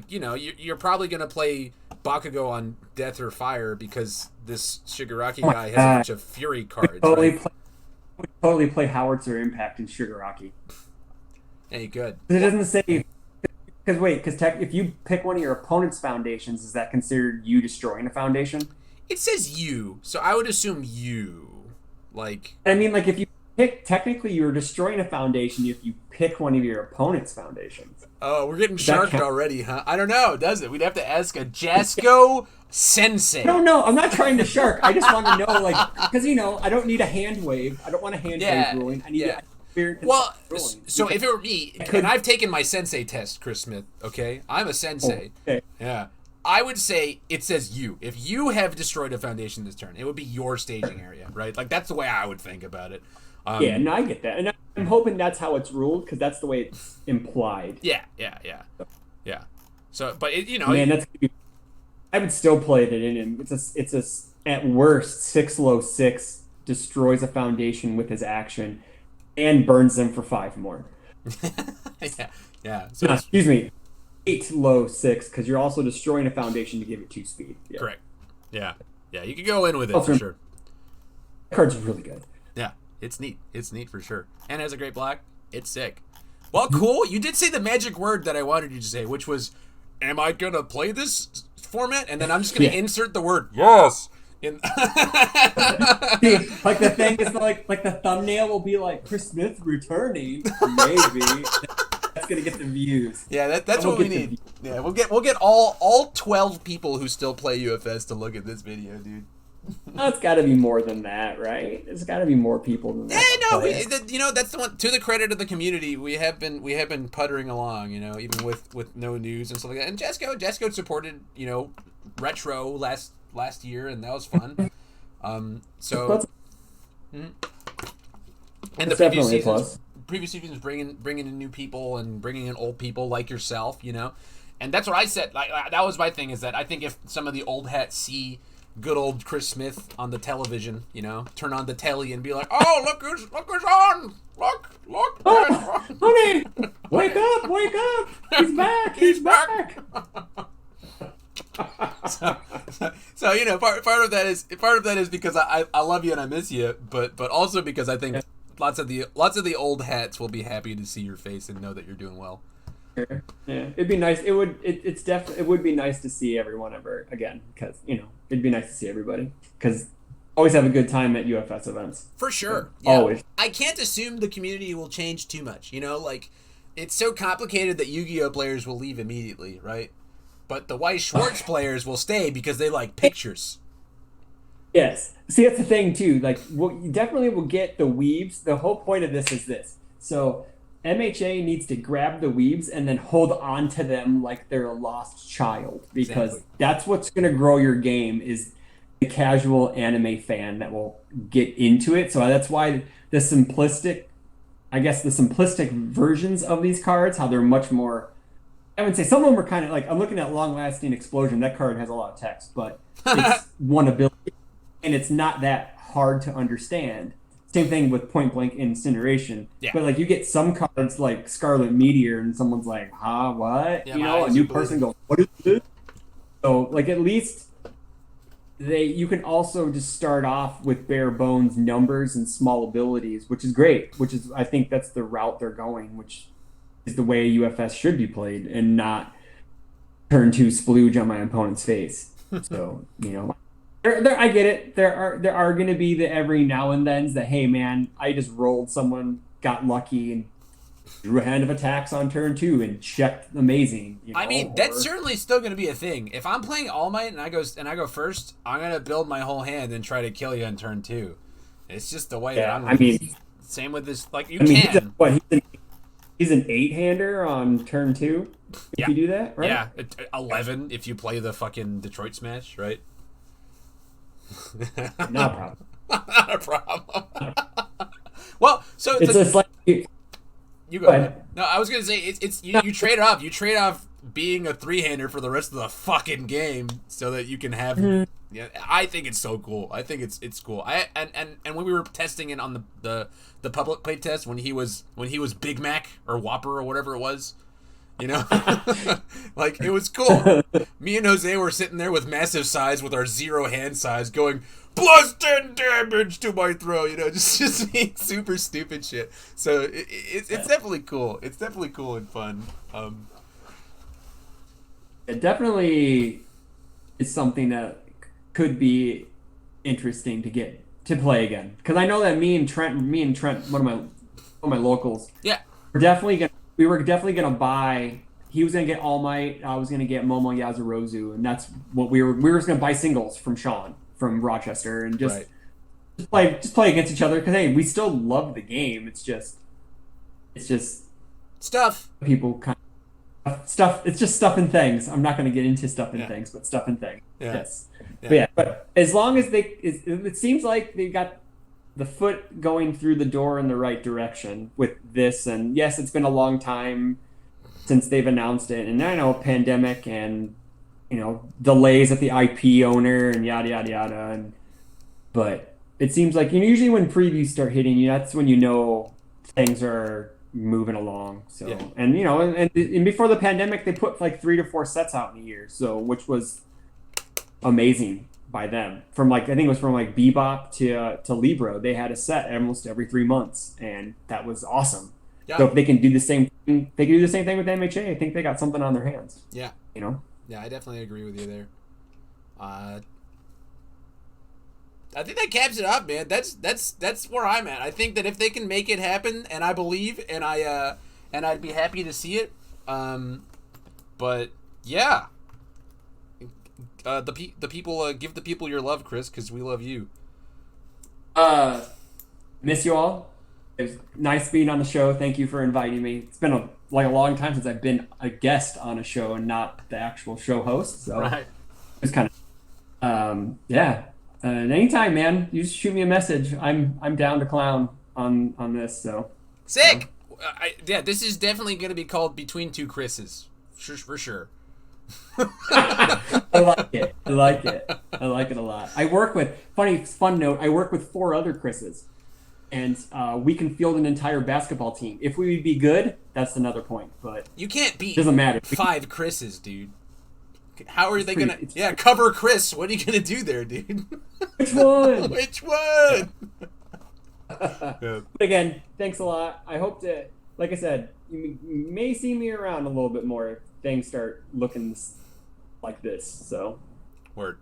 you're probably gonna play Bakugo on Death or Fire because this Shigaraki oh my guy has God, a bunch of Fury cards, totally right? play, totally play Howitzer Impact in Shigaraki. Hey, good. It doesn't say because wait, because if you pick one of your opponent's foundations, is that considered you destroying a foundation? It says you, so I would assume you. Like, I mean, like if you pick, technically you're destroying a foundation if you pick one of your opponent's foundations. oh, we're getting Does that sharked count? already, huh? I don't know, does it? We'd have to ask a Jasko No, Sensei. no, I'm not trying to shark. I just want to know, like, because I don't need a hand wave. I don't want a hand wave Yeah, ruling. I need yeah. a clear Well, ruling. so if it were me, I could. and I've taken my sensei test, Chris Smith, okay? I'm a Oh, sensei. okay. Yeah. I would say it says you. If you have destroyed a foundation this turn, it would be your staging area, right? Like, that's the way I would think about it. Yeah, no, I get that, and I'm hoping that's how it's ruled because that's the way it's implied. Yeah. So, but, Man, that's gonna be, I would still play it in him. It's a at worst 6 low 6 destroys a foundation with his action, and burns them for 5 more. yeah. So No, excuse me, 8 low 6 because you're also destroying a foundation to give it 2 speed. Yeah, correct. Yeah. You could go in with it Also, for sure. that card's really good. Yeah, it's neat. It's neat for sure. And has a great block. It's sick. Well, cool. You did say the magic word that I wanted you to say, which was, "Am I gonna play this format?" And then I'm just gonna insert the word yes in. See, like the thing is like the thumbnail will be like Chris Smith returning, maybe. That's gonna get the views. Yeah, that's We'll what we get the need. Yeah, we'll get all 12 people who still play UFS to look at this video, dude. Oh, it's got to be more than that, right? It's got to be more people than Yeah, that. no, that's the one. To the credit of the community, we have been puttering along, even with no news and stuff like that. And Jesco supported, retro last year, and that was fun. So, and the previous seasons bringing in new people and bringing in old people like yourself, and that's what I said. Like that was my thing, is that I think if some of the old hats see good old Chris Smith on the television, turn on the telly and be like, "Oh, look who's on! Look! Oh, honey, wake up! He's back! He's back!" So part of that is because I love you and I miss you, but also because I think lots of the old hats will be happy to see your face and know that you're doing well. Yeah, it'd be nice. It would be nice to see everyone ever again, because it'd be nice to see everybody, because always have a good time at UFS events. For sure. Yeah. Always. I can't assume the community will change too much. Like it's so complicated that Yu-Gi-Oh players will leave immediately, right? But the Weiss Schwartz players will stay because they like pictures. Yes. See, that's the thing too. Like, you definitely will get the weebs. The whole point of this is this. So MHA needs to grab the weebs and then hold on to them like they're a lost child, because that's what's going to grow your game, is the casual anime fan that will get into it. So that's why the simplistic versions of these cards, how they're much more, I would say some of them are kind of like, I'm looking at Long Lasting Explosion. That card has a lot of text, but it's one ability and it's not that hard to understand. Same thing with Point Blank Incineration. Yeah. But like you get some cards like Scarlet Meteor and someone's like, huh, what? Yeah, a new person goes, what is this? So like at least you can also just start off with bare bones numbers and small abilities, which is great, I think that's the route they're going, which is the way UFS should be played, and not turn 2 splooge on my opponent's face. So, I get it. There are going to be the every now and then's that, hey man, I just rolled someone, got lucky, and drew a hand of attacks on turn 2 and checked amazing. I mean, that's certainly still going to be a thing. If I'm playing All Might and I go first, I'm going to build my whole hand and try to kill you on turn 2. It's just the way that I'm. I mean, same with this. Like you can. He's an 8-hander on turn 2. If you do that, right? Yeah, 11 if you play the fucking Detroit Smash, right? Not a problem. Not a problem. Well, so it's just like you go ahead. No, I was gonna say it's you trade off. You trade off being a 3-hander for the rest of the fucking game so that you can have Yeah, I think it's so cool. I think it's cool. And when we were testing it on the public play test when he was Big Mac or Whopper or whatever it was, you know, like it was cool. Me and Jose were sitting there with massive size with our 0 hand size going +10 damage to my throw, you know, just being super stupid shit. So it's definitely cool. It's definitely cool and fun. It definitely is something that could be interesting to play again. Because I know that me and Trent, one of my locals, yeah, we were definitely gonna buy. He was gonna get All Might. I was gonna get Momo Yazurozu, and that's what we were just gonna buy singles from Sean from Rochester and just play against each other. Because hey, we still love the game. It's just stuff. People kind of stuff. It's just stuff and things. I'm not gonna get into stuff and things, but stuff and things. Yeah. Yes. Yeah. But as long as it seems like they got the foot going through the door in the right direction with this. And yes, it's been a long time since they've announced it. And I know pandemic and, you know, delays at the IP owner and yada, yada, yada. But it seems like usually when previews start hitting you, that's when you know things are moving along. So, and, you know, and before the pandemic, they put like 3 to 4 sets out in a year. So, which was amazing by them. From like, I think it was from like Bebop to Libro, they had a set almost every 3 months, and that was awesome. Yeah. So if they can do the same thing, with MHA. I think they got something on their hands. Yeah. You know? Yeah, I definitely agree with you there. I think that caps it up, man. That's where I'm at. I think that if they can make it happen, and I believe, and I'd be happy to see it. But yeah. The people give the people your love, Chris, because we love you. Miss you all. It was nice being on the show. Thank you for inviting me. It's been a long time since I've been a guest on a show and not the actual show host. So it's kind of yeah. And anytime, man, you just shoot me a message. I'm down to clown on this. So sick. Yeah, this is definitely going to be called Between Two Chris's, for sure. I like it a lot. I work with fun note. I work with 4 other Chris's, and we can field an entire basketball team. If we would be good, that's another point. But you can't beat. Doesn't matter. 5 Chris's, dude. How are they gonna? Yeah, cover Chris. What are you gonna do there, dude? Which one? Which one? But again, thanks a lot. I hope to, like I said, you may see me around a little bit more if things start looking like this. So, word.